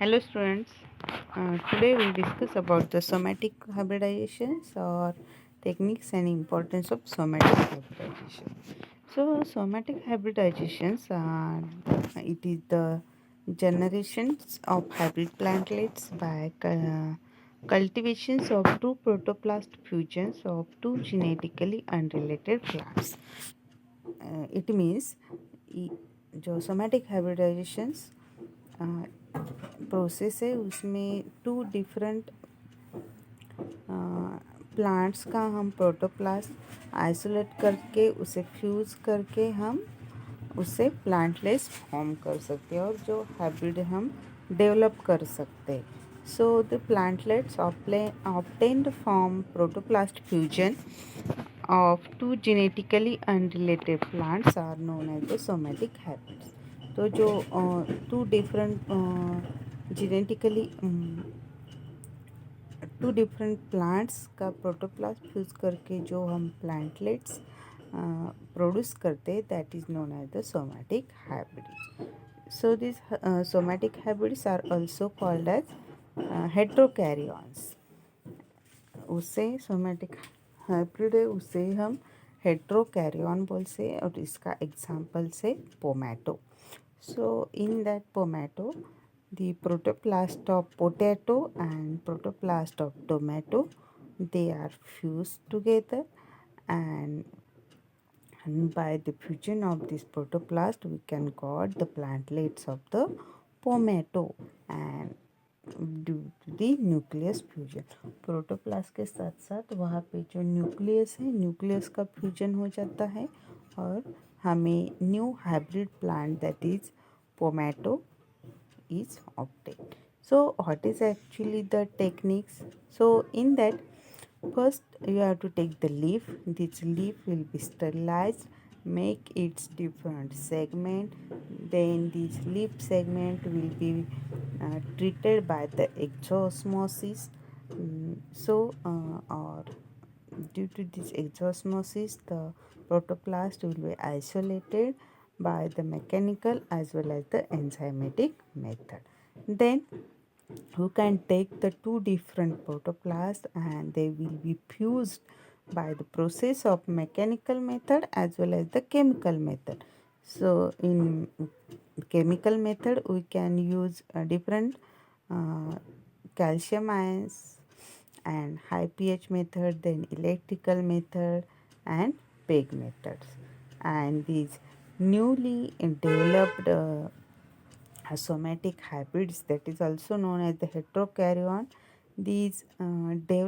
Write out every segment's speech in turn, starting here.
Hello students, today we'll discuss about the somatic hybridizations or techniques and importance of somatic hybridization. So somatic hybridizations it is the generations of hybrid plantlets by cultivations of two protoplast fusions of two genetically unrelated plants. It means जो somatic hybridizations process है उसमें to different plants का हम protoplast isolate करके उसे fuse करके हम उसे प्लांटलेस फॉर्म कर सकते हैं और जो हाइब्रिड हम डेवलप कर सकते हैं. So the plantlets obtained from protoplast fusion of two genetically unrelated plants are known as the somatic hybrids. तो जो two different genetically two different plants का प्रोटोप्लास्ट फ्यूज करके जो हम प्लांटलेट्स प्रोड्यूस करते हैं that is known as the somatic hybrid. So these somatic hybrids are also called as heterokaryons. उसे somatic hybrid है उसे हम हेट्रोकैरियन बोलते हैं और इसका एग्जाम्पल से pomato. So in that potato, the protoplast of potato and protoplast of tomato, they are fused together, and by the fusion of this protoplast we can got the plantlets of the tomato and due to the nucleus fusion. Protoplast के साथ साथ वहाँ पे जो nucleus है nucleus का fusion हो जाता है और हमें new hybrid plant that is pomato is obtained. So what is actually the techniques? So in that, first you have to take the leaf. This leaf will be sterilized, make its different segment. Then this leaf segment will be treated by the exosmosis. Or due to this exosmosis, the protoplast will be isolated by the mechanical as well as the enzymatic method. Then you can take the two different protoplasts and they will be fused by the process of mechanical method as well as the chemical method. So in chemical method we can use different calcium ions and high pH method, then electrical method and PEG methods. And these newly developed somatic hybrids, that is also known as the heterokaryon, these they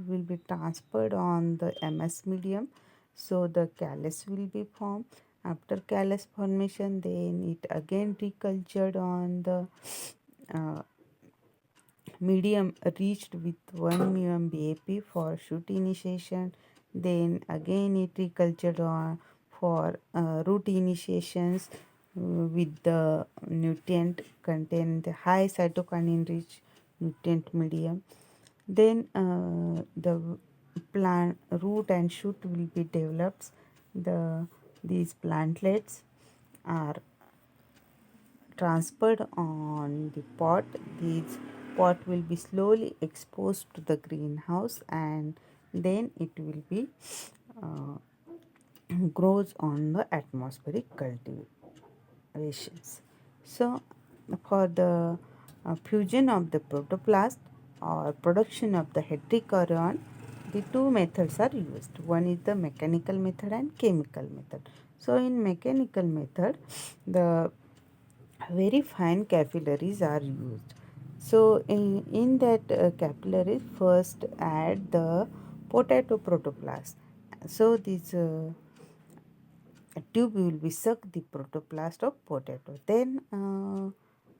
will be transferred on the MS medium. So the callus will be formed. After callus formation, then it again recultured on the medium reached with 1 mm BAP for shoot initiation. Then again it recultured on for root initiations with the nutrient contain the high cytokinin rich nutrient medium. Then the plant root and shoot will be developed. These plantlets are transferred on the pot. These pot will be slowly exposed to the greenhouse and then it will be grows on the atmospheric cultivations. So for the fusion of the protoplast or production of the heterokaryon, the two methods are used. One is the mechanical method and chemical method. So in mechanical method, the very fine capillaries are used. So in that capillaries, first add the potato protoplast. So this tube will be suck the protoplast of potato. Then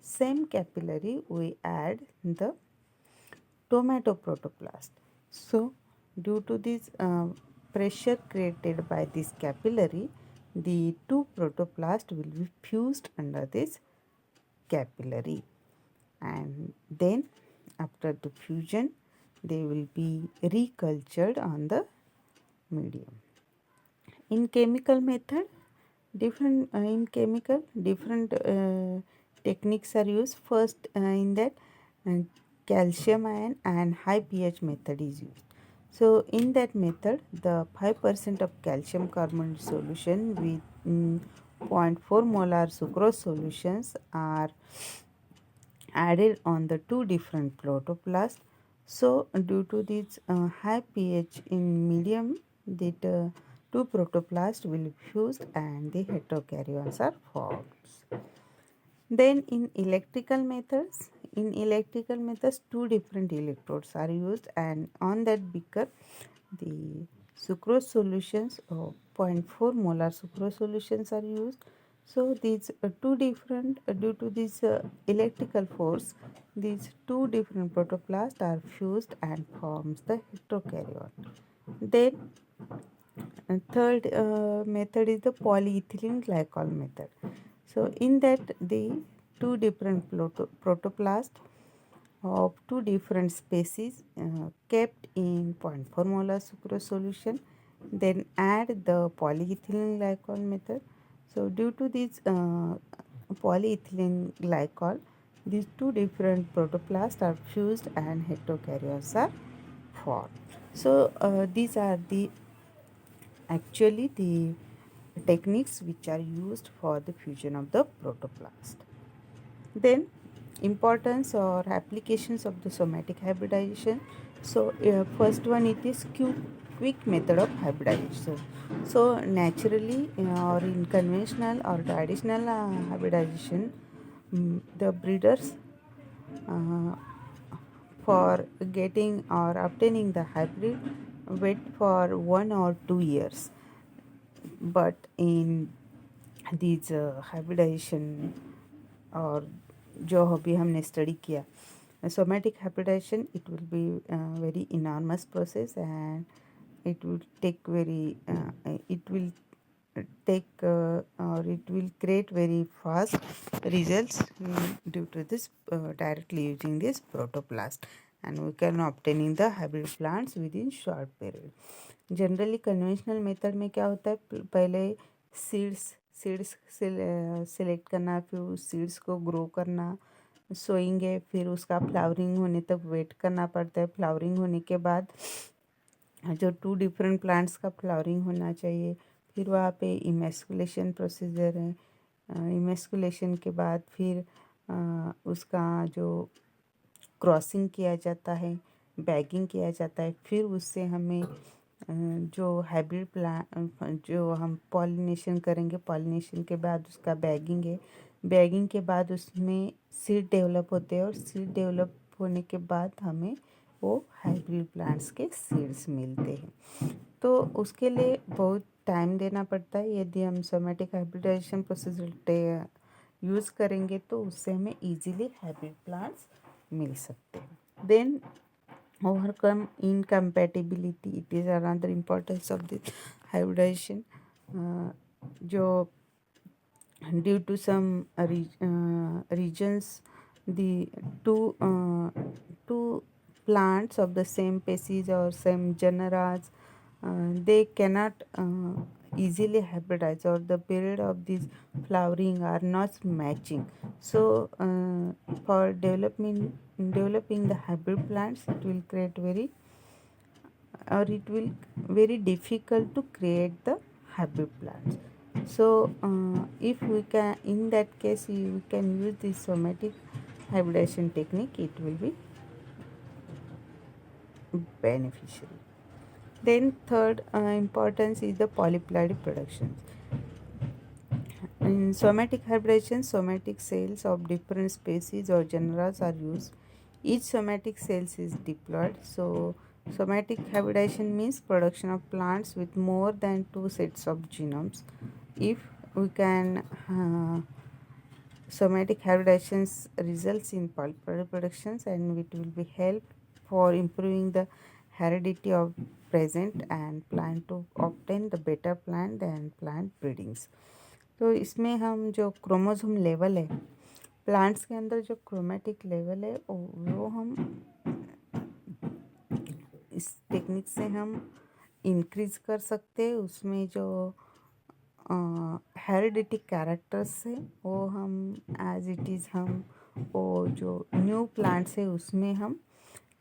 same capillary we add the tomato protoplast. So due to this pressure created by this capillary, the two protoplast will be fused under this capillary, and then after the fusion they will be recultured on the medium. In chemical method, different techniques are used. First, in that, uh, calcium ion and high pH method is used. So in that method, the 5% of calcium carbonate solution with 0.4 molar sucrose solutions are added on the two different protoplasts. So due to this high pH in medium, that two protoplasts will fuse and the heterokaryons are formed. Then in electrical methods, two different electrodes are used, and on that beaker, the sucrose solutions or zero point 0.4 molar sucrose solutions are used. So these two different, due to this electrical force, these two different protoplasts are fused and forms the heterokaryon. Then third method is the polyethylene glycol method. So in that, the two different protoplasts of two different species kept in 0.4 molar sucrose solution, then add the polyethylene glycol method. So due to this polyethylene glycol, these two different protoplasts are fused and heterokaryons are formed. So these are the actually the techniques which are used for the fusion of the protoplast. Then importance or applications of the somatic hybridization. So first one, it is quick method of hybridization. So naturally or in conventional or traditional hybridization, the breeders uh, for getting or obtaining the hybrid wait for 1 or 2 years. But in these hybridization और जो अभी हमने study किया somatic hybridization, it will be very enormous process, and it will take very it will take or it will create very fast results due to this directly using this protoplast, and we can obtaining the hybrid plants within short period. Generally conventional method में क्या होता है, पहले seeds select करना, फिर उस seeds को grow करना, सोएंगे, फिर उसका फ्लावरिंग होने तक वेट करना पड़ता है. फ्लावरिंग होने के बाद जो टू डिफरेंट प्लांट्स का फ्लावरिंग होना चाहिए, फिर वहाँ पे इमेस्कुलेशन प्रोसीजर है. इमेस्कुलेशन के बाद फिर उसका जो क्रॉसिंग किया जाता है, बैगिंग किया जाता है, फिर उससे हमें जो हाइब्रिड प्लांट जो हम पॉलिनेशन करेंगे, पॉलिनेशन के बाद उसका बैगिंग है, बैगिंग के बाद उसमें सीड डेवलप होते हैं, और सीड डेवलप होने के बाद हमें वो हाइब्रिड प्लांट्स के सीड्स मिलते हैं. तो उसके लिए बहुत टाइम देना पड़ता है. यदि हम सोमेटिक हाइब्रिडाइजेशन प्रोसेस यूज़ करेंगे तो उससे हमें इजीली हाइब्रिड प्लांट्स मिल सकते हैं. Then overcome incompatibility, it is another importance of the hybridization. जो due to some regions, the two plants of the same species or same genera, they cannot easily hybridize, or the period of this flowering are not matching. So for developing the hybrid plants, it will create very difficult to create the hybrid plants. So if we can, in that case, we can use this somatic hybridization technique, it will be beneficial. Then third importance is the polyploidy production. In somatic hybridization, somatic cells of different species or genera are used. Each somatic cells is diploid. So somatic hybridization means production of plants with more than two sets of genomes. If we can somatic hybridization results in polyploidy productions, and it will be help for improving the heredity of present and plant to obtain the better plant and plant breedings. तो इसमें हम जो chromosome level है, plants के अंदर जो chromatic level है, वो हम इस टेक्निक से हम इंक्रीज कर सकते हैं. उसमें जो हेरिडिटी कैरेक्टर्स से वो हम एज इट इज़ हम वो जो न्यू प्लांट्स है उसमें हम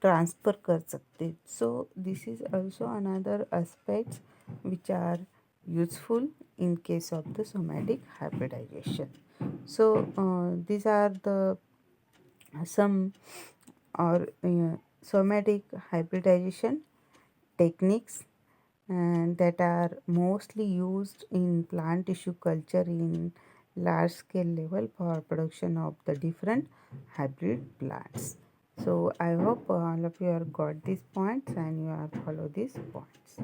ट्रांसफ़र कर सकते. So this is also another aspects which are useful in case of the somatic hybridization. So these are the some or somatic hybridization techniques and that are mostly used in plant tissue culture in large scale level for production of the different hybrid plants. So I hope all of you have got these points and you have followed these points.